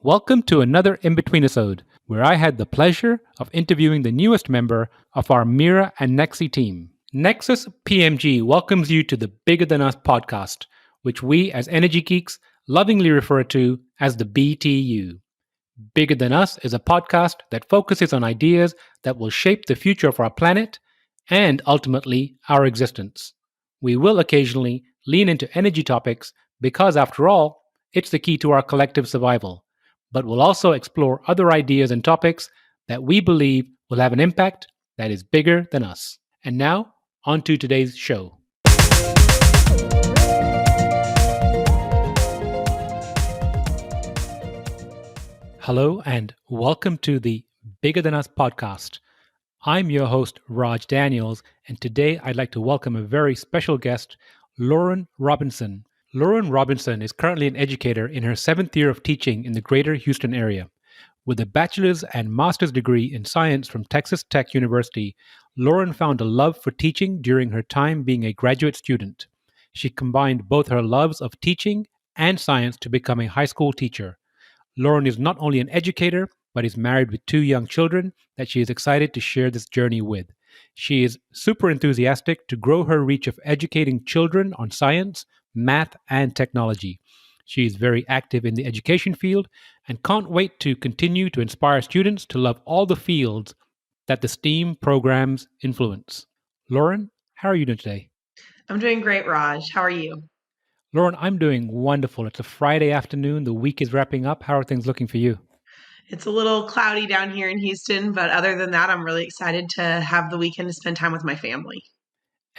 Welcome to another in-between-esode, where I had the pleasure of interviewing the newest member of our Mira and Nexi team. Nexus PMG welcomes you to the Bigger Than Us podcast, which we as energy geeks lovingly refer to as the BTU. Bigger Than Us is a podcast that focuses on ideas that will shape the future of our planet and ultimately our existence. We will occasionally lean into energy topics because, after all, it's the key to our collective survival. But we'll also explore other ideas and topics that we believe will have an impact that is bigger than us. And now, on to today's show. Hello, and welcome to the Bigger Than Us podcast. I'm your host, Raj Daniels, and today I'd like to welcome a very special guest, Lauren Robinson. Lauren Robinson is currently an educator in her 7th year of teaching in the greater Houston area. With a bachelor's and master's degree in science from Texas Tech University, Lauren found a love for teaching during her time being a graduate student. She combined both her loves of teaching and science to become a high school teacher. Lauren is not only an educator, but is married with 2 young children that she is excited to share this journey with. She is super enthusiastic to grow her reach of educating children on science, math, and technology. She is very active in the education field and can't wait to continue to inspire students to love all the fields that the STEAM programs influence. Lauren, how are you doing today? I'm doing great, Raj. How are you? Lauren, I'm doing wonderful. It's a Friday afternoon. The week is wrapping up. How are things looking for you? It's a little cloudy down here in Houston, but other than that, I'm really excited to have the weekend to spend time with my family.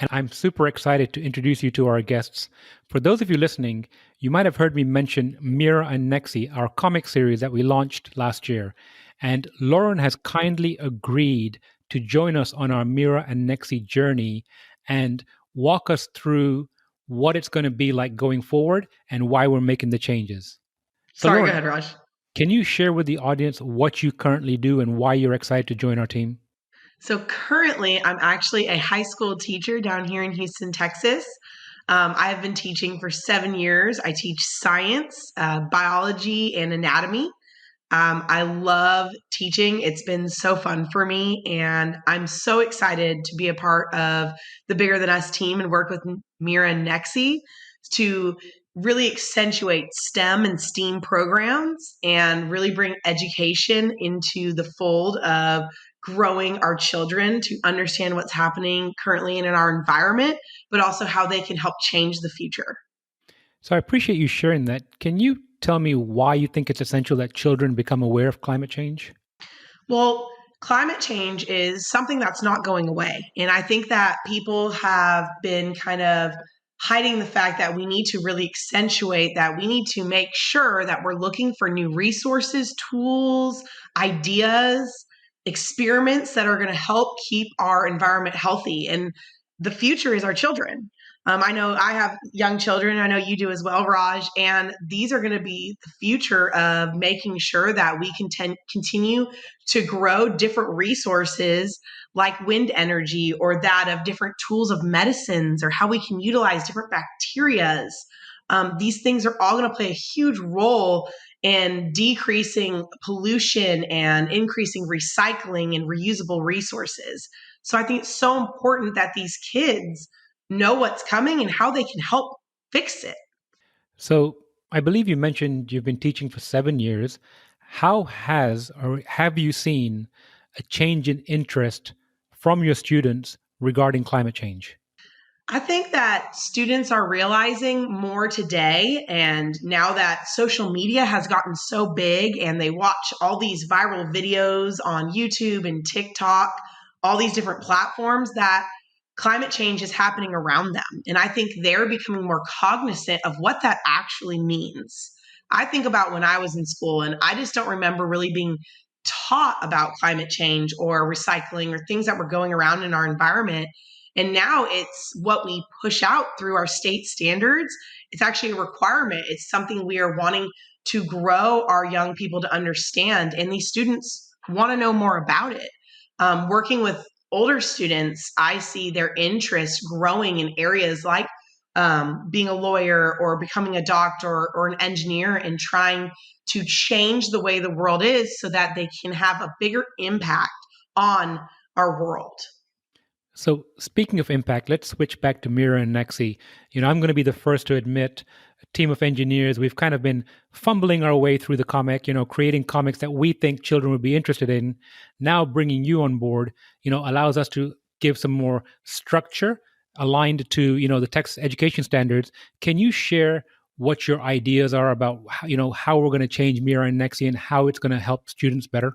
And I'm super excited to introduce you to our guests. For those of you listening, you might have heard me mention Mira and Nexi, our comic series that we launched last year. And Lauren has kindly agreed to join us on our Mira and Nexi journey and walk us through what it's going to be like going forward and why we're making the changes. So, Sorry, go Lauren, ahead, Raj. can you share with the audience what you currently do and why you're excited to join our team? So currently, I'm actually a high school teacher down here in Houston, Texas. I've been teaching for 7 years. I teach science, biology, and anatomy. I love teaching. It's been so fun for me, and I'm so excited to be a part of the Bigger Than Us team and work with Mira and Nexi to really accentuate STEM and STEAM programs and really bring education into the fold of growing our children to understand what's happening currently in our environment, but also how they can help change the future. So I appreciate you sharing that. Can you tell me why you think it's essential that children become aware of climate change? Well, climate change is something that's not going away. And I think that people have been kind of hiding the fact that we need to really accentuate that we need to make sure that we're looking for new resources, tools, ideas, experiments that are going to help keep our environment healthy. And the future is our children. I know I have young children. I know you do as well, Raj. And these are going to be the future of making sure that we can continue to grow different resources like wind energy or that of different tools of medicines or how we can utilize different bacterias. These things are all going to play a huge role in decreasing pollution and increasing recycling and reusable resources. So I think it's so important that these kids know what's coming and how they can help fix it. So I believe you mentioned you've been teaching for 7 years. How has or have you seen a change in interest from your students regarding climate change? I think that students are realizing more today. And now that social media has gotten so big and they watch all these viral videos on YouTube and TikTok, all these different platforms, that climate change is happening around them. And I think they're becoming more cognizant of what that actually means. I think about when I was in school, and I just don't remember really being taught about climate change or recycling or things that were going around in our environment. And now it's what we push out through our state standards. It's actually a requirement. It's something we are wanting to grow our young people to understand. And these students want to know more about it. Working with older students, I see their interest growing in areas like being a lawyer or becoming a doctor or an engineer and trying to change the way the world is so that they can have a bigger impact on our world. So, speaking of impact, let's switch back to Mira and Nexi. I'm going to be the first to admit, a team of engineers, we've kind of been fumbling our way through the comic, creating comics that we think children would be interested in. Now, bringing you on board, allows us to give some more structure aligned to, the Texas education standards. Can you share what your ideas are about, how we're going to change Mira and Nexi and how it's going to help students better?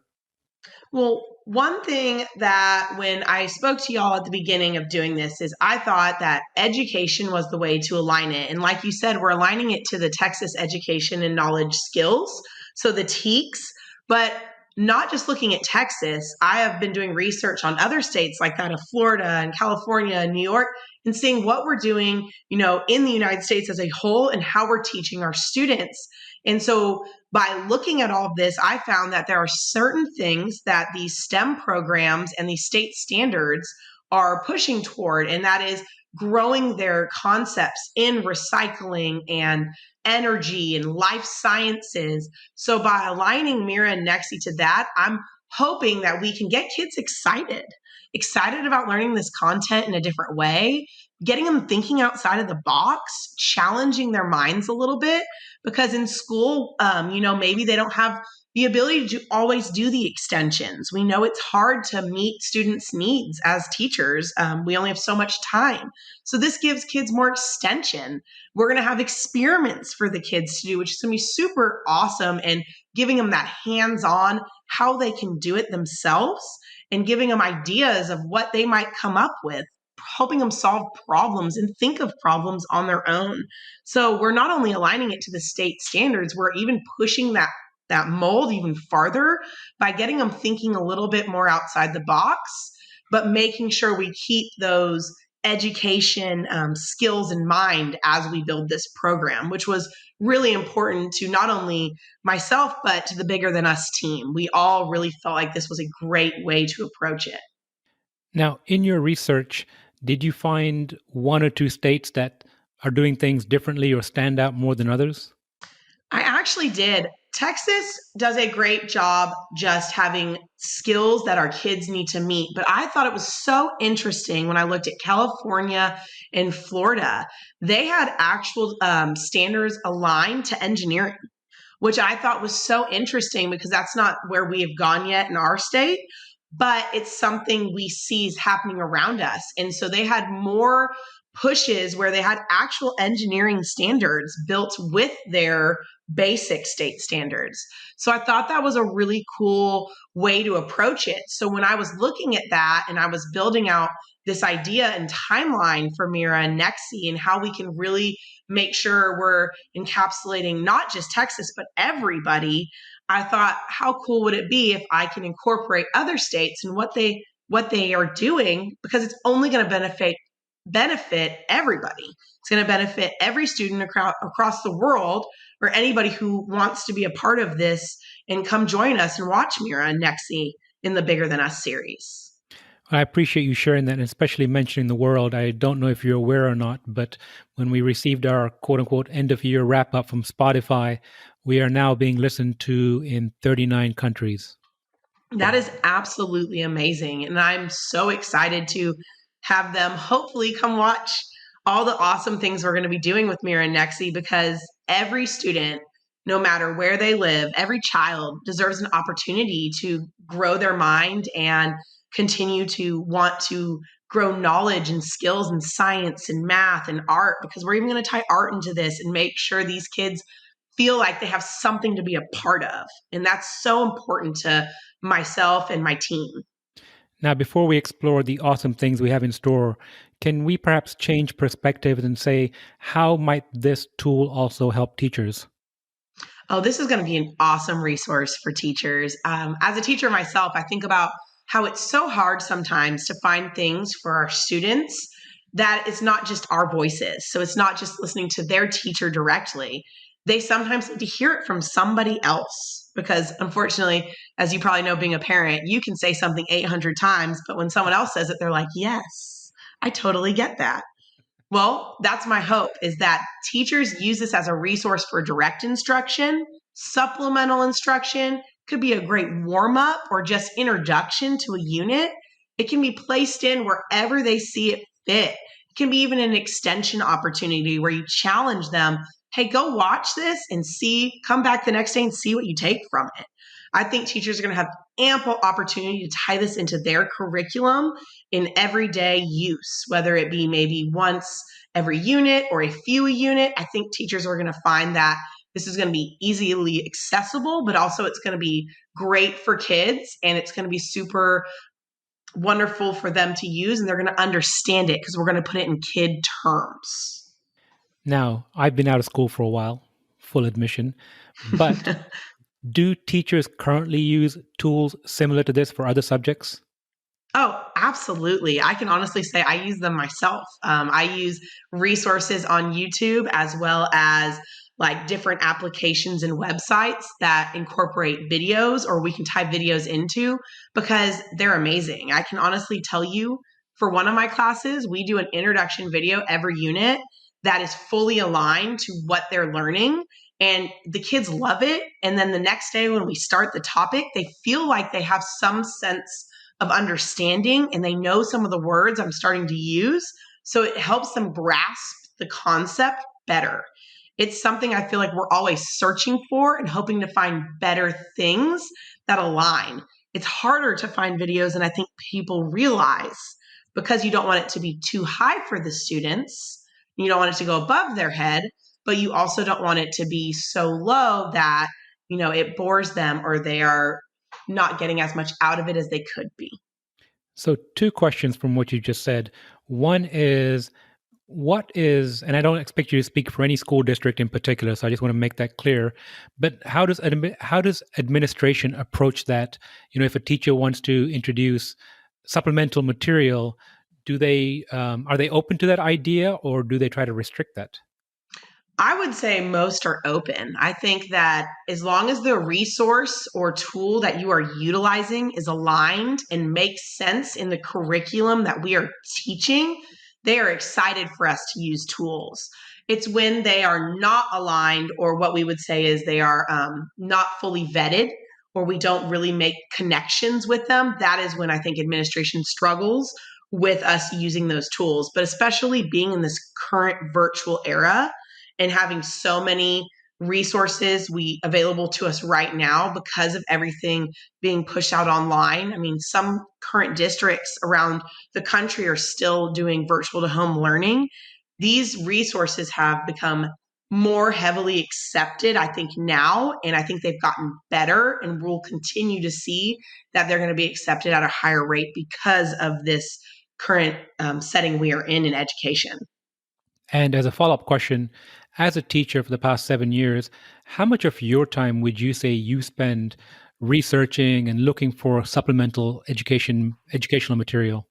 Well, one thing that when I spoke to y'all at the beginning of doing this is I thought that education was the way to align it. And like you said, we're aligning it to the Texas Education and Knowledge Skills, so the TEKS, but not just looking at Texas. I have been doing research on other states like that of Florida and California and New York and seeing what we're doing, in the United States as a whole and how we're teaching our students. And so by looking at all of this, I found that there are certain things that these STEM programs and these state standards are pushing toward, and that is growing their concepts in recycling and energy and life sciences. So by aligning Mira and Nexi to that, I'm hoping that we can get kids excited about learning this content in a different way, getting them thinking outside of the box, challenging their minds a little bit, because in school, maybe they don't have the ability to always do the extensions. We know it's hard to meet students' needs as teachers. We only have so much time. So this gives kids more extension. We're going to have experiments for the kids to do, which is going to be super awesome, and giving them that hands-on, how they can do it themselves, and giving them ideas of what they might come up with, helping them solve problems and think of problems on their own. So we're not only aligning it to the state standards, we're even pushing that mold even farther by getting them thinking a little bit more outside the box, but making sure we keep those education skills in mind as we build this program, which was really important to not only myself, but to the Bigger Than Us team. We all really felt like this was a great way to approach it. Now, in your research, did you find one or two states that are doing things differently or stand out more than others? I actually did. Texas does a great job just having skills that our kids need to meet. But I thought it was so interesting when I looked at California and Florida. They had actual standards aligned to engineering, which I thought was so interesting because that's not where we have gone yet in our state, but it's something we see is happening around us. And so they had more pushes where they had actual engineering standards built with their basic state standards. So I thought that was a really cool way to approach it. So when I was looking at that and I was building out this idea and timeline for Mira and Nexi and how we can really make sure we're encapsulating not just Texas, but everybody, I thought, how cool would it be if I can incorporate other states and what they are doing, because it's only going to benefit everybody. It's going to benefit every student across the world, or anybody who wants to be a part of this and come join us and watch Mira and Nexi in the Bigger Than Us series. I appreciate you sharing that, and especially mentioning the world. I don't know if you're aware or not, but when we received our quote unquote end of year wrap up from Spotify, we are now being listened to in 39 countries. That is absolutely amazing. And I'm so excited to have them hopefully come watch all the awesome things we're going to be doing with Mira and Nexi, because every student, no matter where they live, every child deserves an opportunity to grow their mind and continue to want to grow knowledge and skills in science and math and art, because we're even going to tie art into this and make sure these kids feel like they have something to be a part of. And that's so important to myself and my team. Now, before we explore the awesome things we have in store, can we perhaps change perspectives and say, how might this tool also help teachers? Oh, this is going to be an awesome resource for teachers. As a teacher myself, I think about how it's so hard sometimes to find things for our students that it's not just our voices. So it's not just listening to their teacher directly. They sometimes need to hear it from somebody else, because unfortunately, as you probably know, being a parent, you can say something 800 times, but when someone else says it, they're like, yes, I totally get that. Well, that's my hope, is that teachers use this as a resource for direct instruction, supplemental instruction, could be a great warm up or just introduction to a unit. It can be placed in wherever they see it fit. It can be even an extension opportunity where you challenge them, hey, go watch this and see, come back the next day and see what you take from it. I think teachers are going to have ample opportunity to tie this into their curriculum in everyday use, whether it be maybe once every unit or a few a unit. I think teachers are going to find that this is going to be easily accessible, but also it's going to be great for kids and it's going to be super wonderful for them to use, and they're going to understand it because we're going to put it in kid terms. Now, I've been out of school for a while, full admission, but do teachers currently use tools similar to this for other subjects? Oh, absolutely. I can honestly say I use them myself. I use resources on YouTube as well as like different applications and websites that incorporate videos or we can type videos into because they're amazing. I can honestly tell you for one of my classes, we do an introduction video every unit that is fully aligned to what they're learning. And the kids love it. And then the next day when we start the topic, they feel like they have some sense of understanding and they know some of the words I'm starting to use. So it helps them grasp the concept better. It's something I feel like we're always searching for and hoping to find better things that align. It's harder to find videos than I think people realize because you don't want it to be too high for the students. You don't want it to go above their head, but you also don't want it to be so low that, it bores them or they are not getting as much out of it as they could be. So, two questions from what you just said. One is, what is, and I don't expect you to speak for any school district in particular, so I just want to make that clear. But how does administration approach that? If a teacher wants to introduce supplemental material, do they are they open to that idea, or do they try to restrict that? I would say most are open. I think that as long as the resource or tool that you are utilizing is aligned and makes sense in the curriculum that we are teaching, they are excited for us to use tools. It's when they are not aligned, or what we would say is they are not fully vetted, or we don't really make connections with them. That is when I think administration struggles with us using those tools. But especially being in this current virtual era, and having so many resources we available to us right now because of everything being pushed out online. I mean, some current districts around the country are still doing virtual to home learning. These resources have become more heavily accepted, I think, now, and I think they've gotten better, and we'll continue to see that they're going to be accepted at a higher rate because of this current setting we are in education. And as a follow up question, as a teacher for the past 7 years, how much of your time would you say you spend researching and looking for supplemental educational material?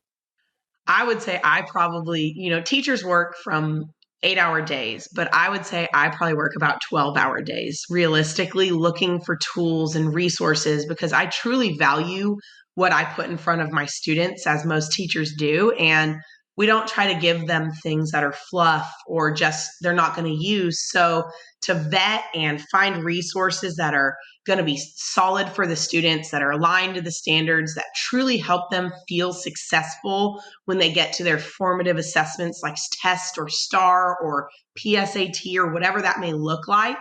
I would say I probably, teachers work from 8-hour days, but I would say I probably work about 12-hour days, realistically, looking for tools and resources because I truly value what I put in front of my students, as most teachers do. And we don't try to give them things that are fluff or just they're not going to use. So to vet and find resources that are going to be solid for the students, that are aligned to the standards, that truly help them feel successful when they get to their formative assessments like test or STAR or PSAT or whatever that may look like,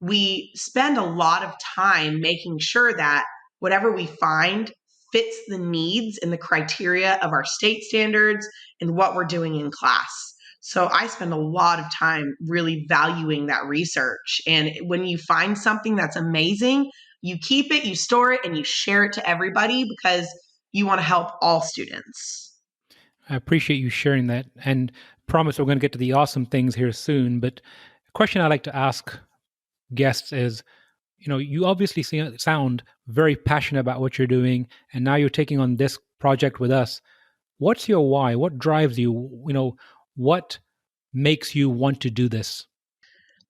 we spend a lot of time making sure that whatever we find fits the needs and the criteria of our state standards and what we're doing in class. So I spend a lot of time really valuing that research. And when you find something that's amazing, you keep it, you store it, and you share it to everybody because you want to help all students. I appreciate you sharing that, and promise we're going to get to the awesome things here soon. But a question I like to ask guests is, you obviously sound very passionate about what you're doing, and now you're taking on this project with us. What's your why? What drives you? What makes you want to do this?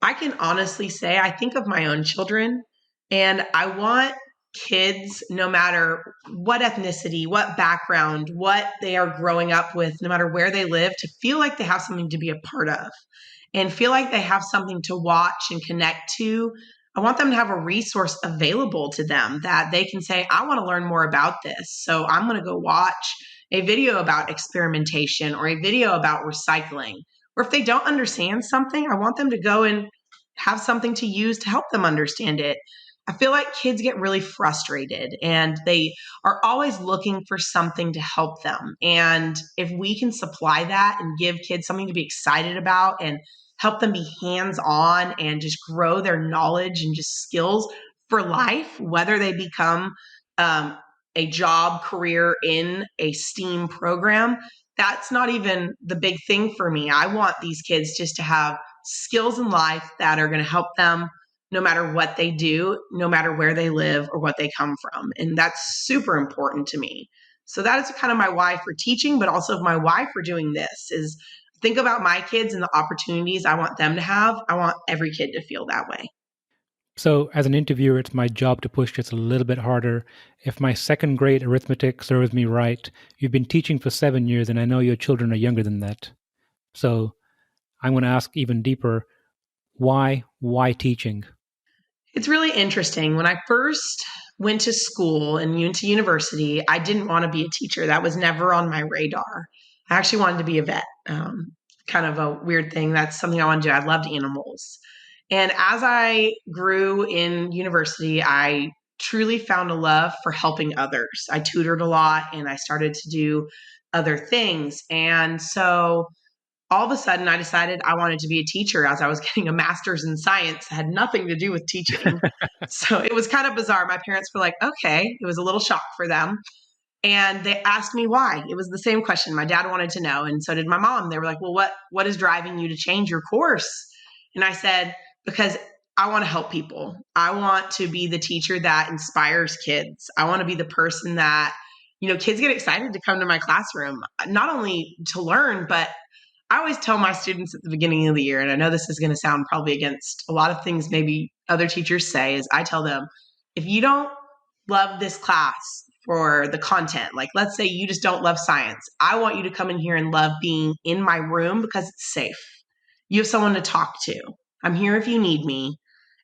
I can honestly say I think of my own children, and I want kids, no matter what ethnicity, what background, what they are growing up with, no matter where they live, to feel like they have something to be a part of and feel like they have something to watch and connect to. I want them to have a resource available to them that they can say, I want to learn more about this. So I'm going to go watch a video about experimentation or a video about recycling. Or if they don't understand something, I want them to go and have something to use to help them understand it. I feel like kids get really frustrated and they are always looking for something to help them. And if we can supply that and give kids something to be excited about and help them be hands-on and just grow their knowledge and just skills for life, whether they become a job career in a STEAM program, that's not even the big thing for me. I want these kids just to have skills in life that are going to help them no matter what they do, no matter where they live or what they come from. And that's super important to me. So that is kind of my why for teaching, but also my why for doing this is think about my kids and the opportunities I want them to have. I want every kid to feel that way. So, as an interviewer, it's my job to push just a little bit harder. If my second grade arithmetic serves me right, you've been teaching for 7 years, and I know your children are younger than that. So, I'm going to ask even deeper, why? Why teaching? It's really interesting. When I first went to school and went to university, I didn't want to be a teacher. That was never on my radar. I actually wanted to be a vet. Kind of a weird thing. That's something I want to do. I loved animals. And as I grew in university, I truly found a love for helping others. I tutored a lot and I started to do other things. And so all of a sudden I decided I wanted to be a teacher as I was getting a master's in science. It had nothing to do with teaching. So it was kind of bizarre. My parents were like, okay, it was a little shock for them. And they asked me why. It was the same question. My dad wanted to know, and so did my mom. They were like, well, what is driving you to change your course? And I said, because I want to help people. I want to be the teacher that inspires kids. I want to be the person that, kids get excited to come to my classroom, not only to learn, but I always tell my students at the beginning of the year, and I know this is going to sound probably against a lot of things maybe other teachers say, is I tell them, if you don't love this class for the content, like let's say you just don't love science, I want you to come in here and love being in my room because it's safe. You have someone to talk to. I'm here if you need me.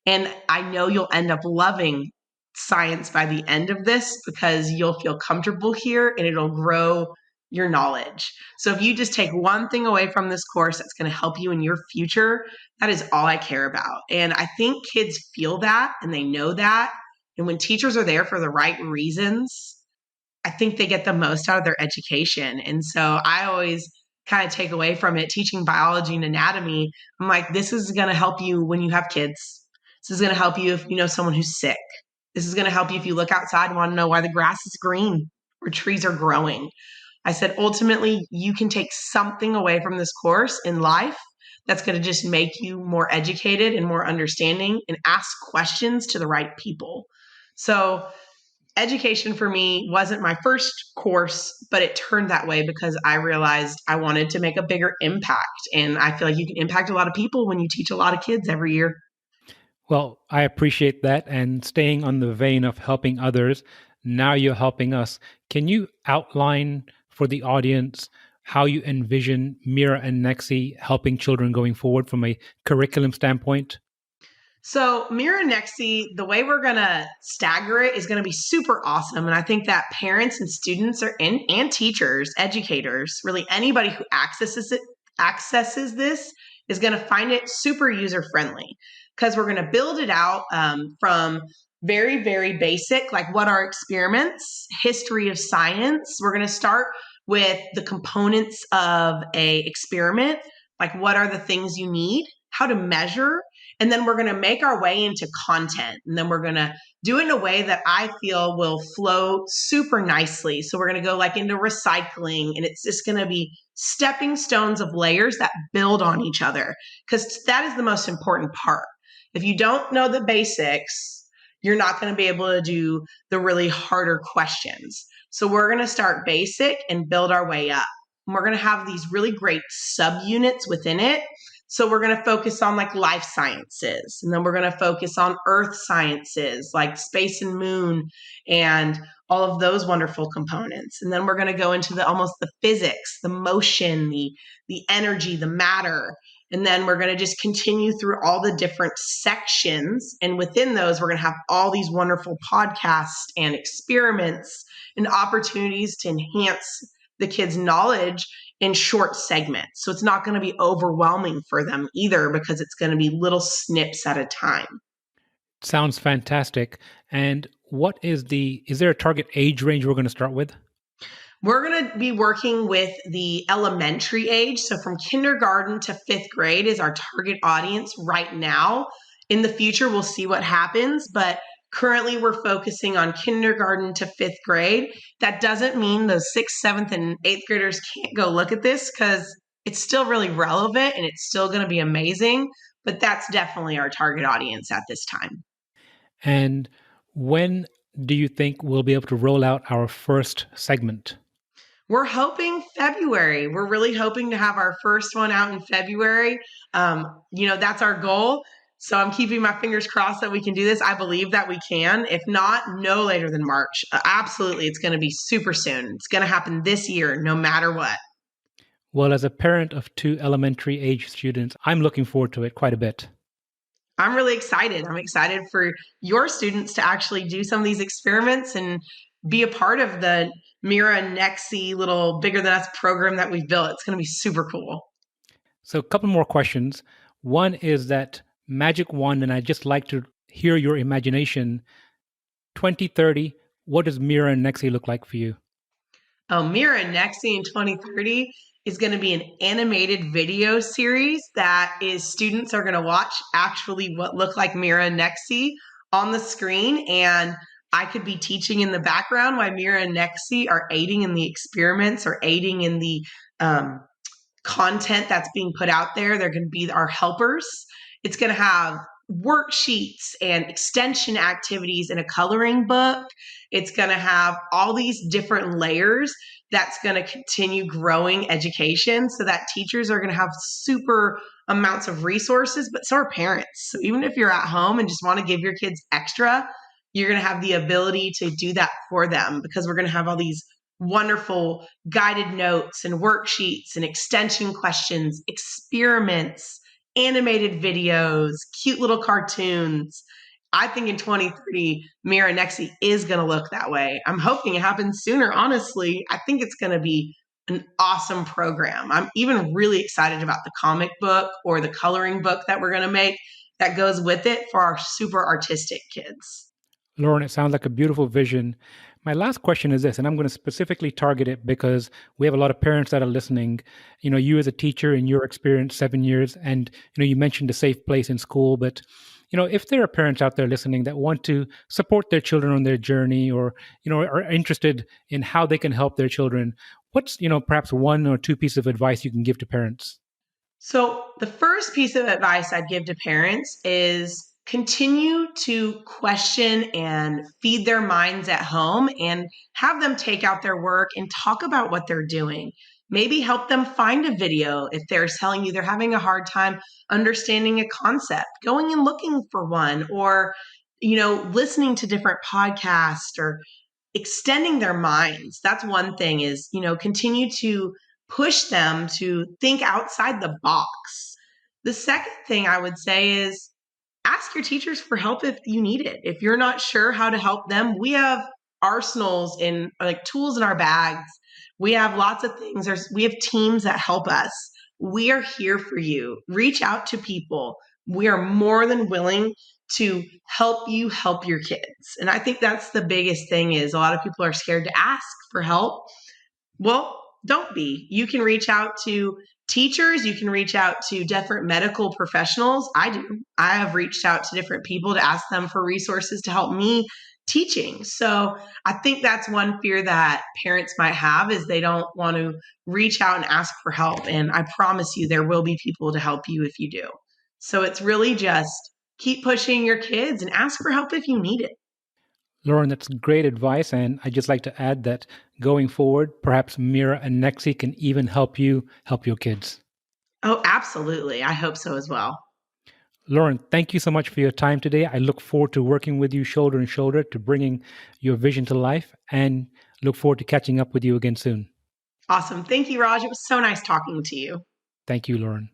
And I know you'll end up loving science by the end of this because you'll feel comfortable here and it'll grow your knowledge. So if you just take one thing away from this course that's going to help you in your future, that is all I care about. And I think kids feel that and they know that. And when teachers are there for the right reasons, I think they get the most out of their education. And so I always kind of take away from it teaching biology and anatomy. I'm like, this is going to help you when you have kids. This is going to help you if you know someone who's sick. This is going to help you if you look outside and want to know why the grass is green or trees are growing. I said, ultimately, you can take something away from this course in life that's going to just make you more educated and more understanding and ask questions to the right people. So education for me wasn't my first course, but it turned that way because I realized I wanted to make a bigger impact. And I feel like you can impact a lot of people when you teach a lot of kids every year. Well, I appreciate that. And staying on the vein of helping others, now you're helping us. Can you outline for the audience how you envision Mira and Nexi helping children going forward from a curriculum standpoint? So Mira Nexi, the way we're going to stagger it is going to be super awesome. And I think that parents and students and teachers, educators, really anybody who accesses this is going to find it super user friendly because we're going to build it out from very, very basic, like what are experiments, history of science. We're going to start with the components of a experiment, like what are the things you need, how to measure, and then we're going to make our way into content. And then we're going to do it in a way that I feel will flow super nicely. So we're going to go like into recycling, and it's just going to be stepping stones of layers that build on each other, because that is the most important part. If you don't know the basics, you're not going to be able to do the really harder questions. So we're going to start basic and build our way up. And we're going to have these really great subunits within it. So we're going to focus on like life sciences, and then we're going to focus on earth sciences like space and moon and all of those wonderful components. And then we're going to go into the physics, the motion, the energy, the matter. And then we're going to just continue through all the different sections. And within those, we're going to have all these wonderful podcasts and experiments and opportunities to enhance the kids' knowledge in short segments. So it's not going to be overwhelming for them either, because it's going to be little snips at a time. Sounds fantastic. And is there a target age range we're going to start with? We're going to be working with the elementary age. So from kindergarten to fifth grade is our target audience right now. In the future, we'll see what happens, but currently we're focusing on kindergarten to fifth grade. That doesn't mean those sixth, seventh, and eighth graders can't go look at this, because it's still really relevant and it's still going to be amazing, but that's definitely our target audience at this time. And when do you think we'll be able to roll out our first segment? We're hoping February. We're really hoping to have our first one out in February. That's our goal. So I'm keeping my fingers crossed that we can do this. I believe that we can. If not, no later than March. Absolutely. It's going to be super soon. It's going to happen this year, no matter what. Well, as a parent of 2 elementary age students, I'm looking forward to it quite a bit. I'm really excited. I'm excited for your students to actually do some of these experiments and be a part of the Mira Nexi little Bigger Than Us program that we've built. It's going to be super cool. So a couple more questions. One is that magic wand, and I'd just like to hear your imagination. 2030, what does Mira and Nexi look like for you? Oh, Mira Nexi in 2030 is going to be an animated video series that is students are going to watch actually what look like Mira and Nexi on the screen. And I could be teaching in the background while Mira and Nexi are aiding in the experiments or aiding in the content that's being put out there. They're going to be our helpers. It's going to have worksheets and extension activities in a coloring book. It's going to have all these different layers that's going to continue growing education, so that teachers are going to have super amounts of resources, but so are parents. So even if you're at home and just want to give your kids extra, you're going to have the ability to do that for them, because we're going to have all these wonderful guided notes and worksheets and extension questions, experiments, animated videos, cute little cartoons. I think in 2030, Mira Nexi is going to look that way. I'm hoping it happens sooner, honestly. I think it's going to be an awesome program. I'm even really excited about the comic book or the coloring book that we're going to make that goes with it for our super artistic kids. Lauren, it sounds like a beautiful vision. My last question is this, and I'm going to specifically target it because we have a lot of parents that are listening. You as a teacher in your experience, 7 years, and you mentioned a safe place in school, but if there are parents out there listening that want to support their children on their journey, or are interested in how they can help their children, what's perhaps 1 or 2 pieces of advice you can give to parents? So the first piece of advice I'd give to parents is continue to question and feed their minds at home, and have them take out their work and talk about what they're doing. Maybe help them find a video if they're telling you they're having a hard time understanding a concept, going and looking for one, or listening to different podcasts or extending their minds. That's one thing, is continue to push them to think outside the box. The second thing I would say is ask your teachers for help if you need it. If you're not sure how to help them, we have arsenals in like tools in our bags. We have lots of things. We have teams that help us. We are here for you. Reach out to people. We are more than willing to help you help your kids. And I think that's the biggest thing, is a lot of people are scared to ask for help. Well, don't be. You can reach out to teachers. You can reach out to different medical professionals. I do. I have reached out to different people to ask them for resources to help me teaching. So I think that's one fear that parents might have, is they don't want to reach out and ask for help. And I promise you, there will be people to help you if you do. So it's really just keep pushing your kids and ask for help if you need it. Lauren, that's great advice. And I'd just like to add that going forward, perhaps Mira and Nexi can even help you help your kids. Oh, absolutely. I hope so as well. Lauren, thank you so much for your time today. I look forward to working with you shoulder and shoulder to bringing your vision to life, and look forward to catching up with you again soon. Awesome. Thank you, Raj. It was so nice talking to you. Thank you, Lauren.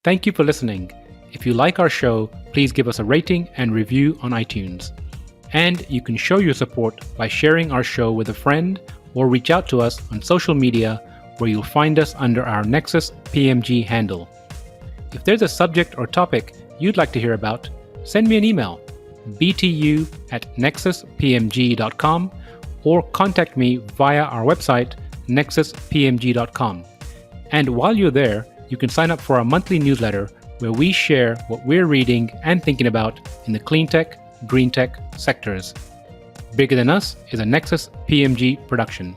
Thank you for listening. If you like our show, please give us a rating and review on iTunes. And you can show your support by sharing our show with a friend or reach out to us on social media, where you'll find us under our Nexus PMG handle. If there's a subject or topic you'd like to hear about, send me an email, btu@nexuspmg.com, or contact me via our website, nexuspmg.com. And while you're there, you can sign up for our monthly newsletter, where we share what we're reading and thinking about in the clean tech, green tech sectors. Bigger Than Us is a Nexus PMG production.